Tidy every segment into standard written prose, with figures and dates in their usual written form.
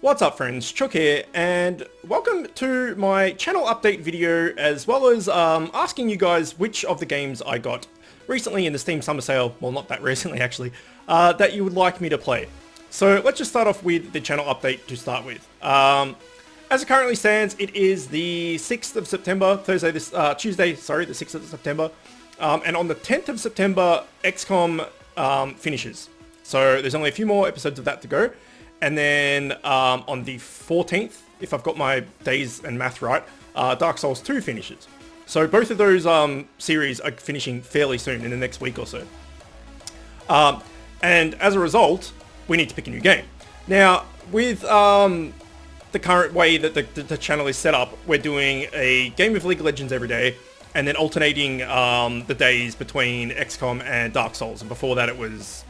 What's up friends, Chook here, and welcome to my channel update video, as well as asking you guys which of the games I got recently in the Steam Summer Sale, well not that recently actually, that you would like me to play. So let's just start off with the channel update to start with. As it currently stands, it is the 6th of September, Tuesday, the 6th of September, and on the 10th of September, XCOM finishes. So there's only a few more episodes of that to go. And then on the 14th, if I've got my days and math right, Dark Souls 2 finishes. So both of those series are finishing fairly soon, in the next week or so. And as a result, we need to pick a new game. Now, with the current way that the channel is set up, we're doing a game of League of Legends every day, and then alternating the days between XCOM and Dark Souls. And before that, it was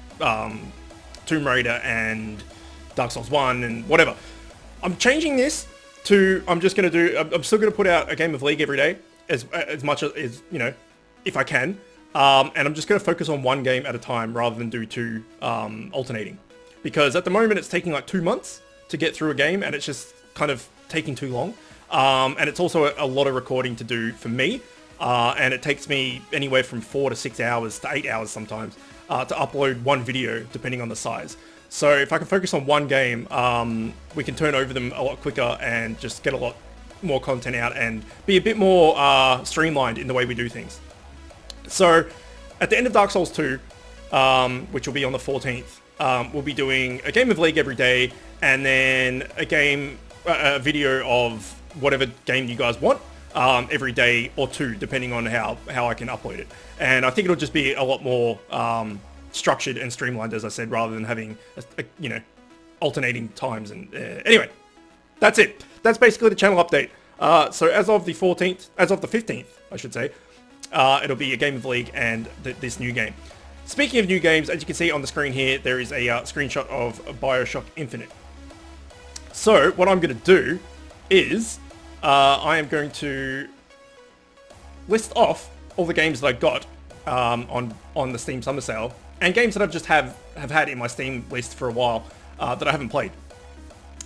Tomb Raider and Dark Souls 1 and whatever. I'm changing this to, I'm still going to put out a game of League every day, as much as, you know, if I can. And I'm just going to focus on one game at a time rather than do two alternating. Because at the moment it's taking like 2 months to get through a game, and it's just kind of taking too long. And it's also a lot of recording to do for me. And it takes me anywhere from 4 to 6 hours to 8 hours sometimes to upload one video, depending on the size. So if I can focus on one game, we can turn over them a lot quicker and just get a lot more content out and be a bit more streamlined in the way we do things. So at the end of Dark Souls 2, which will be on the 14th, we'll be doing a game of League every day, and then a video of whatever game you guys want every day or two, depending on how I can upload it. And I think it'll just be a lot more structured and streamlined, as I said, rather than having you know, alternating times. And anyway, that's it. That's basically the channel update. So as of the 15th, I should say, it'll be a game of League and this new game. Speaking of new games, as you can see on the screen here, there is a screenshot of BioShock Infinite. So what I'm going to do is I am going to list off all the games that I got on the Steam Summer Sale, and games that I've just have had in my Steam list for a while that I haven't played.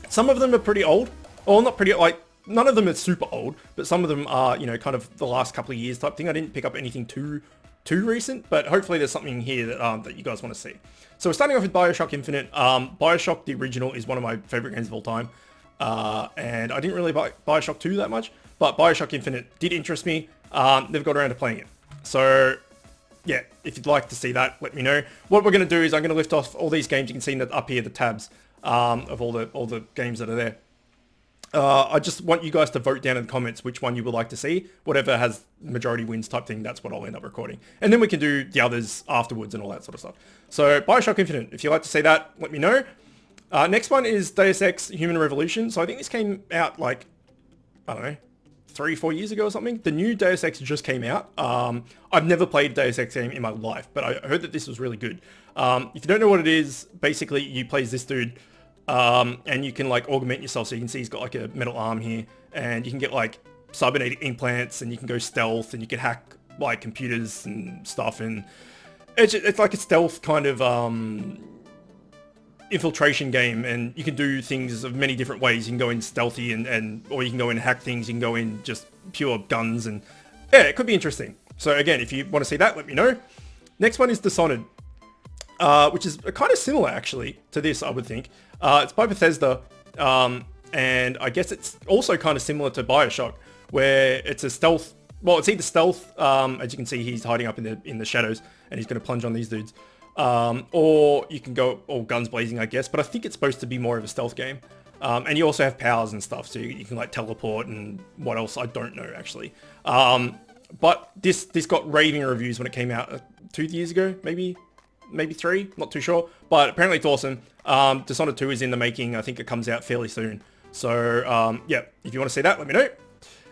Some of them are pretty old, or not pretty, like, none of them are super old, but some of them are, you know, kind of the last couple of years type thing. I didn't pick up anything too recent, but hopefully there's something here that you guys want to see. So we're starting off with BioShock Infinite. BioShock, the original, is one of my favorite games of all time. And I didn't really buy BioShock 2 that much, but BioShock Infinite did interest me. Never got around to playing it. So yeah, if you'd like to see that, let me know. What we're going to do is I'm going to lift off all these games. You can see up here the tabs of all the games that are there. I just want you guys to vote down in the comments which one you would like to see. Whatever has majority wins type thing, that's what I'll end up recording. And then we can do the others afterwards and all that sort of stuff. So BioShock Infinite, if you'd like to see that, let me know. Next one is Deus Ex Human Revolution. So I think this came out like, I don't know, 3-4 years ago or something. The new Deus Ex just came out. I've never played a Deus Ex game in my life, but I heard that this was really good. If you don't know what it is, basically you play as this dude, and you can like augment yourself. So you can see he's got like a metal arm here, and you can get like cybernetic implants, and you can go stealth, and you can hack like computers and stuff. And it's like a stealth kind of infiltration game, and you can do things of many different ways. You can go in stealthy or you can go in hack things. You can go in just pure guns, and yeah, it could be interesting. So again, if you want to see that, let me know. Next one is Dishonored, which is kind of similar actually to this, I would think. It's by Bethesda, and I guess it's also kind of similar to BioShock, where it's a stealth. Well, it's either stealth, as you can see, he's hiding up in the shadows, and he's going to plunge on these dudes. Or you can go all guns blazing, I guess, but I think it's supposed to be more of a stealth game. And you also have powers and stuff, so you can like teleport and what else, I don't know actually. But this got raving reviews when it came out 2 years ago, maybe 3, not too sure, but apparently it's awesome. Dishonored 2 is in the making. I think it comes out fairly soon. So yeah, if you want to see that, let me know.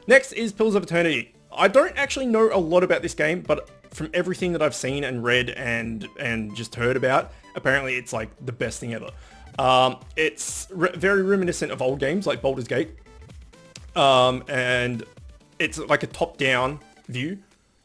Next is Pillars of Eternity. I don't actually know a lot about this game, but from everything that I've seen and read and just heard about, apparently it's like the best thing ever. It's very reminiscent of old games like Baldur's Gate, and it's like a top-down view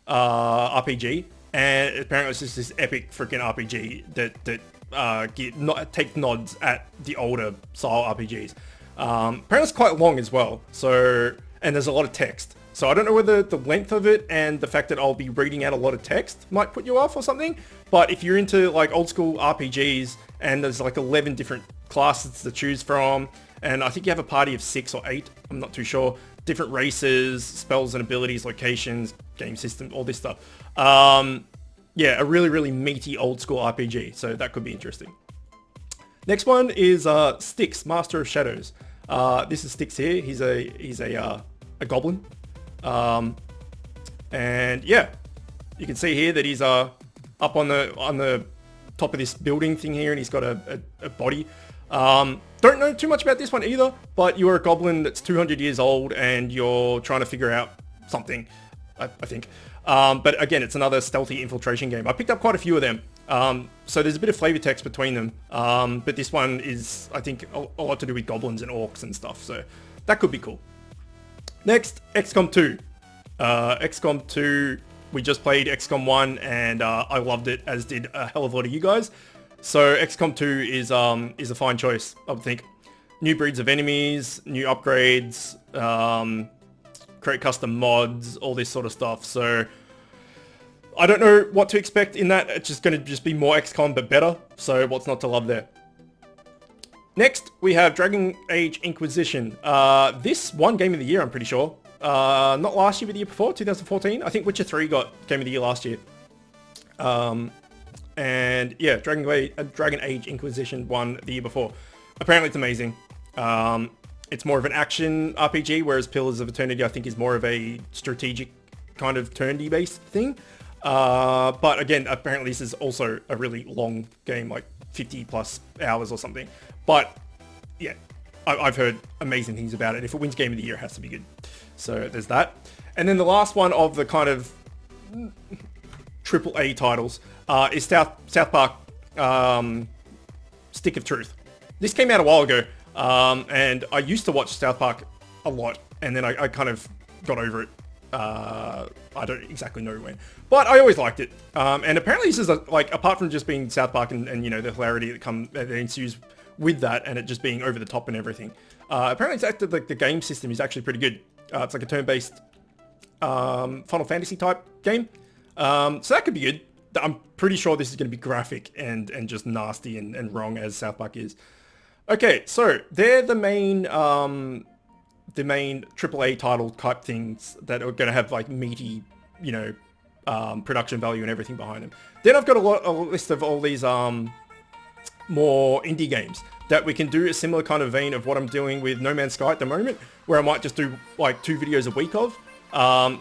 RPG, and apparently it's just this epic freaking RPG that take nods at the older style RPGs. Apparently it's quite long as well, so, and there's a lot of text. So I don't know whether the length of it and the fact that I'll be reading out a lot of text might put you off or something, but if you're into like old school RPGs and there's like 11 different classes to choose from, and I think you have a party of 6 or 8, I'm not too sure, different races, spells and abilities, locations, game system, all this stuff. Yeah, a really, really meaty old school RPG, so that could be interesting. Next one is Styx, Master of Shadows. This is Styx here. He's a goblin. And yeah, you can see here that he's up on the top of this building thing here, and he's got a body. Don't know too much about this one either, but you're a goblin that's 200 years old and you're trying to figure out something, I think. But again, it's another stealthy infiltration game. I picked up quite a few of them. So there's a bit of flavor text between them. But this one is, I think, a lot to do with goblins and orcs and stuff. So that could be cool. Next, XCOM 2. XCOM 2, we just played XCOM 1 and I loved it, as did a hell of a lot of you guys. So XCOM 2 is a fine choice, I would think. New breeds of enemies, new upgrades, create custom mods, all this sort of stuff. So I don't know what to expect in that. It's just going to be more XCOM but better. So what's not to love there? Next, we have Dragon Age Inquisition. This won Game of the Year, I'm pretty sure. Not last year, but the year before, 2014. I think Witcher 3 got Game of the Year last year. And yeah, Dragon Age Inquisition won the year before. Apparently it's amazing. It's more of an action RPG, whereas Pillars of Eternity I think is more of a strategic kind of turn-y based thing. But again, apparently this is also a really long game, like 50 plus hours or something. But yeah, I've heard amazing things about it. If it wins Game of the Year, it has to be good. So there's that. And then the last one of the kind of AAA titles is South Park Stick of Truth. This came out a while ago, and I used to watch South Park a lot, and then I kind of got over it. I don't exactly know when, but I always liked it. And apparently this is like, apart from just being South Park and you know, the hilarity that ensues with that, and it just being over the top and everything. Apparently it's actually, like, the game system is actually pretty good. It's like a turn-based Final Fantasy type game. So that could be good. I'm pretty sure this is going to be graphic and just nasty and wrong, as South Park is. Okay, so they're the main AAA title type things that are going to have like meaty, you know, production value and everything behind them. Then I've got a list of all these more indie games that we can do a similar kind of vein of what I'm doing with No Man's Sky at the moment, where I might just do like 2 videos a week of.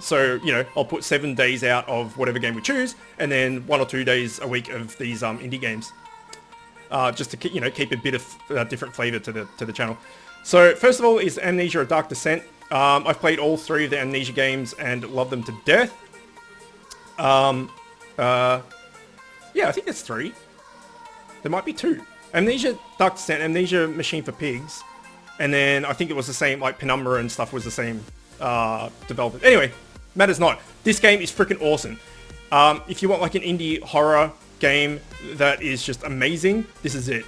So, you know, I'll put 7 days out of whatever game we choose, and then 1 or 2 days a week of these indie games, just to keep a bit of different flavor to the channel. So first of all is Amnesia: A Dark Descent. I've played all 3 of the Amnesia games and love them to death. Yeah, I think there's 3. There might be 2. Amnesia: Dark Descent, Amnesia Machine for Pigs, and then I think it was the same, like Penumbra and stuff was the same developers. Anyway, matters not. This game is freaking awesome. If you want like an indie horror game that is just amazing, this is it.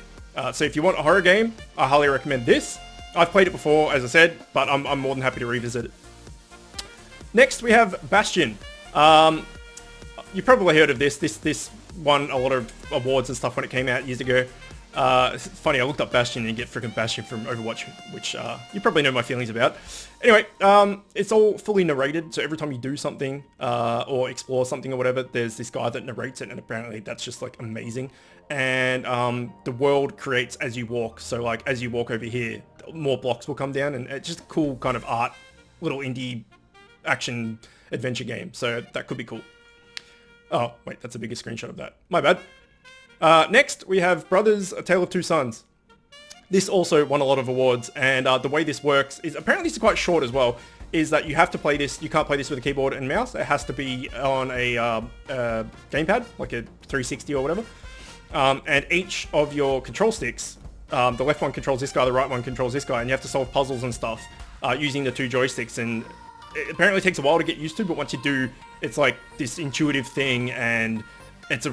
So if you want a horror game, I highly recommend this. I've played it before, as I said, but I'm more than happy to revisit it. Next, we have Bastion. You probably heard of this. This won a lot of awards and stuff when it came out years ago. It's funny, I looked up Bastion and you get freaking Bastion from Overwatch, which you probably know my feelings about. Anyway, it's all fully narrated, so every time you do something or explore something or whatever, there's this guy that narrates it, and apparently that's just like amazing. And the world creates as you walk, so like as you walk over here, more blocks will come down, and it's just a cool kind of art, little indie action adventure game, so that could be cool. Oh, wait, that's a bigger screenshot of that. My bad. Next, we have Brothers: A Tale of Two Sons. This also won a lot of awards, and the way this works is, apparently this is quite short as well, is that you have to play this, you can't play this with a keyboard and mouse, it has to be on a gamepad, like a 360 or whatever. And each of your control sticks, the left one controls this guy, the right one controls this guy, and you have to solve puzzles and stuff using the 2 joysticks, and it apparently takes a while to get used to, but once you do, it's like this intuitive thing, and it's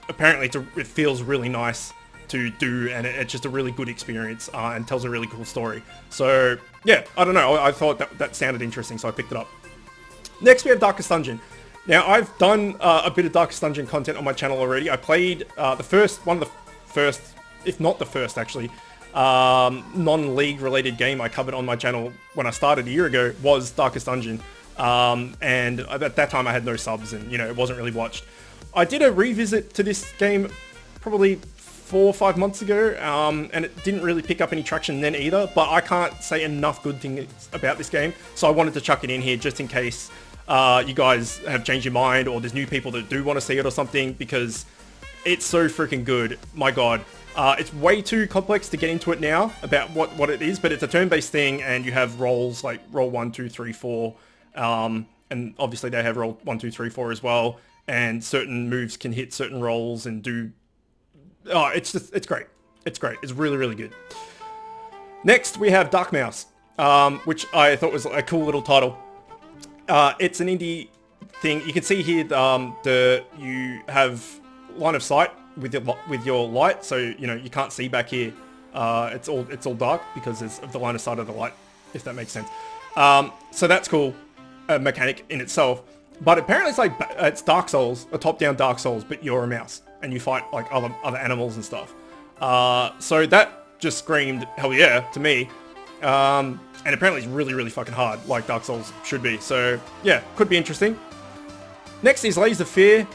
apparently it feels really nice. to do, and it's just a really good experience and tells a really cool story. So yeah, I don't know, I thought that sounded interesting, so I picked it up. Next we have Darkest Dungeon. Now I've done a bit of Darkest Dungeon content on my channel already. I played one of the first, if not the first actually, non-league related game I covered on my channel when I started a year ago was Darkest Dungeon. And at that time I had no subs and, it wasn't really watched. I did a revisit to this game probably 4 or 5 months ago, and it didn't really pick up any traction then either, but I can't say enough good things about this game, so I wanted to chuck it in here just in case you guys have changed your mind or there's new people that do want to see it or something, because it's so freaking good. My god. It's way too complex to get into it now about what it is, but it's a turn-based thing, and you have rolls like roll 1, 2, 3, 4, and obviously they have roll 1, 2, 3, 4 as well, and certain moves can hit certain rolls and do... Oh, it's great. It's great. It's really, really good. Next, we have DarkMaus, which I thought was a cool little title. It's an indie thing. You can see here you have line of sight with your light, so you can't see back here. It's all dark because of the line of sight of the light, if that makes sense. So that's cool, a mechanic in itself. But apparently it's Dark Souls, a top-down Dark Souls, but you're a mouse and you fight like other animals and stuff. So that just screamed hell yeah to me. And apparently it's really, really fucking hard, like Dark Souls should be. So yeah, could be interesting. Next is Layers of Fear.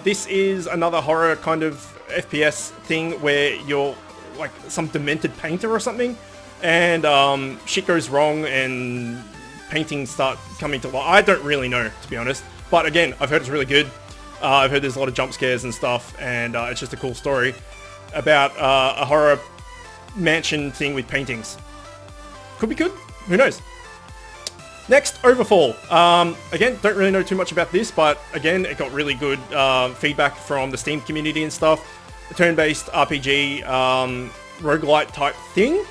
This is another horror kind of FPS thing where you're like some demented painter or something, and shit goes wrong and paintings start coming to life. I don't really know, to be honest. But again, I've heard it's really good. I've heard there's a lot of jump scares and stuff, and it's just a cool story about a horror mansion thing with paintings. Could be good. Who knows? Next, Overfall. Again, don't really know too much about this, but again, it got really good feedback from the Steam community and stuff. A turn-based RPG, roguelite type thing.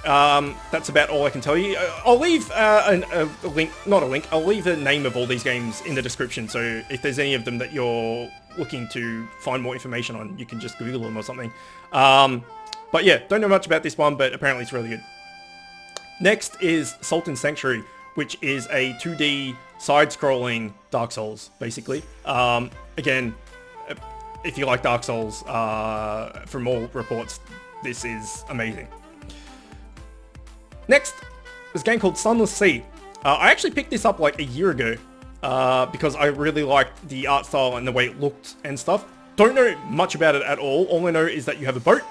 That's about all I can tell you. I'll leave a link, not a link, I'll leave the name of all these games in the description, so if there's any of them that you're looking to find more information on, you can just Google them or something. But yeah, don't know much about this one, but apparently it's really good. Next is Sultan Sanctuary, which is a 2D side-scrolling Dark Souls, basically. Again, if you like Dark Souls, from all reports, this is amazing. Next, there's a game called Sunless Sea. I actually picked this up like a year ago because I really liked the art style and the way it looked and stuff. Don't know much about it at all. All I know is that you have a boat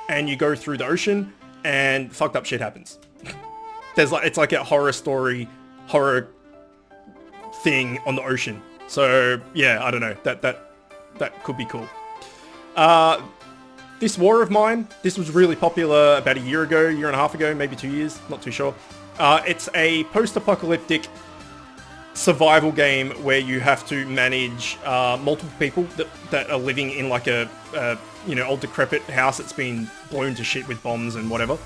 and you go through the ocean and fucked up shit happens. It's like a horror thing on the ocean. So yeah, I don't know. That could be cool. This War of Mine, this was really popular about a year and a half ago, maybe 2 years, not too sure. It's a post-apocalyptic survival game where you have to manage multiple people that are living in like a old decrepit house that's been blown to shit with bombs and whatever.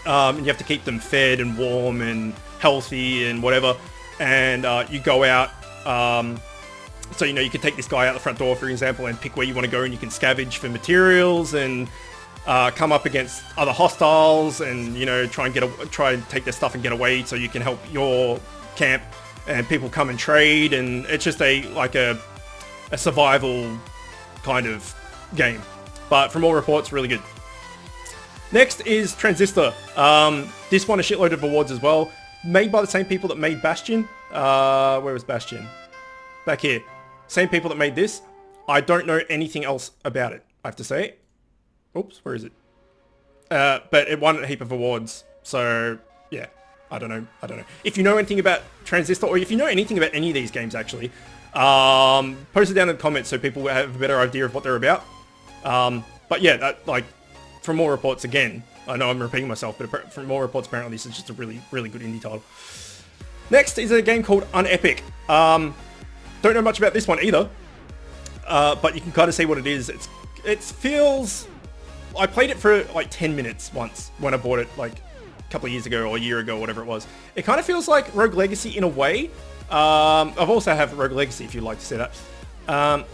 And you have to keep them fed and warm and healthy and whatever. And you go out. So, you can take this guy out the front door, for example, and pick where you want to go, and you can scavenge for materials and come up against other hostiles and, try and take their stuff and get away so you can help your camp, and people come and trade, and it's just a survival kind of game. But from all reports, really good. Next is Transistor. This won a shitload of awards as well. Made by the same people that made Bastion. Where was Bastion? Back here. Same people that made this. I don't know anything else about it, I have to say. Oops, where is it? But it won a heap of awards. So, yeah. I don't know. If you know anything about Transistor, or if you know anything about any of these games, actually, post it down in the comments so people have a better idea of what they're about. But yeah, from more reports, again, I know I'm repeating myself, but from more reports, apparently this is just a really, really good indie title. Next is a game called Unepic. Don't know much about this one either, but you can kind of see what it is. It feels... I played it for like 10 minutes once when I bought it like a couple of years ago or a year ago, whatever it was. It kind of feels like Rogue Legacy in a way. I've also have Rogue Legacy if you'd like to see that.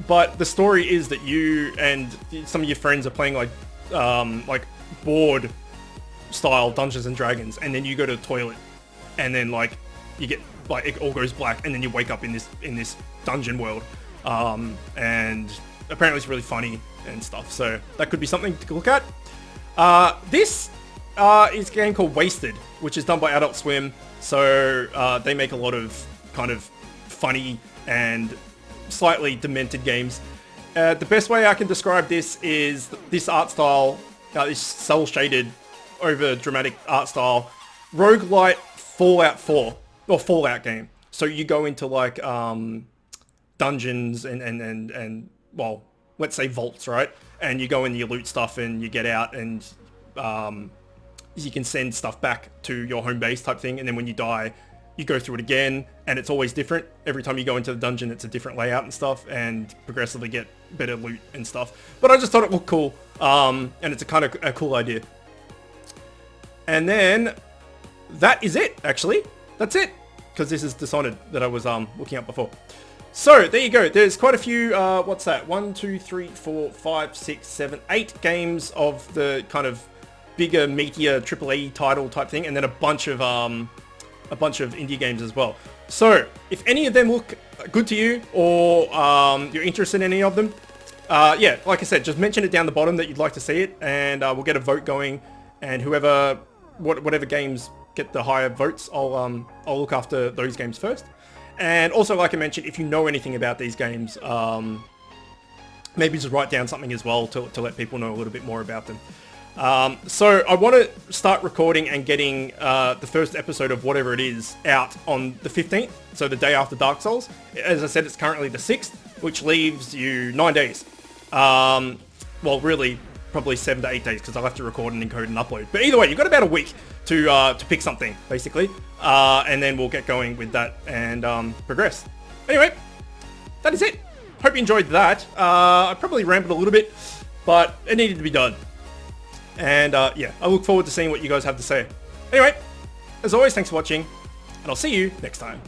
but the story is that you and some of your friends are playing like board style Dungeons and Dragons, and then you go to the toilet, and then like you get like it all goes black, and then you wake up in this dungeon world, and apparently it's really funny and stuff. So that could be something to look at. This is a game called Wasted, which is done by Adult Swim. So they make a lot of kind of funny and slightly demented games. The best way I can describe this is this art style, this cel-shaded, over dramatic art style, roguelite Fallout 4 or Fallout game. So you go into like dungeons and well, let's say vaults, right? And you go in, you loot stuff, and you get out, and you can send stuff back to your home base type thing. And then when you die, you go through it again, and it's always different. Every time you go into the dungeon, it's a different layout and stuff, and progressively get better loot and stuff. But I just thought it looked cool, and it's a kind of a cool idea. And then that is it, actually. That's it, because this is Dishonored that I was looking up before. So there you go. There's quite a few, what's that? 1, 2, 3, 4, 5, 6, 7, 8 games of the kind of bigger, meatier AAA title type thing, and then a bunch of indie games as well. So if any of them look good to you, or you're interested in any of them, yeah, like I said, just mention it down the bottom that you'd like to see it, and we'll get a vote going, and whatever games get the higher votes, I'll look after those games first. And also, like I mentioned, if you know anything about these games, maybe just write down something as well to let people know a little bit more about them. So I want to start recording and getting the first episode of whatever it is out on the 15th, so the day after Dark Souls. As I said, it's currently the 6th, which leaves you 9 days. Well, really, probably 7 to 8 days, because I'll have to record and encode and upload. But either way, you've got about a week to pick something, basically. And then we'll get going with that and progress. Anyway, that is it. Hope you enjoyed that. I probably rambled a little bit, but it needed to be done. And yeah, I look forward to seeing what you guys have to say. Anyway, as always, thanks for watching, and I'll see you next time.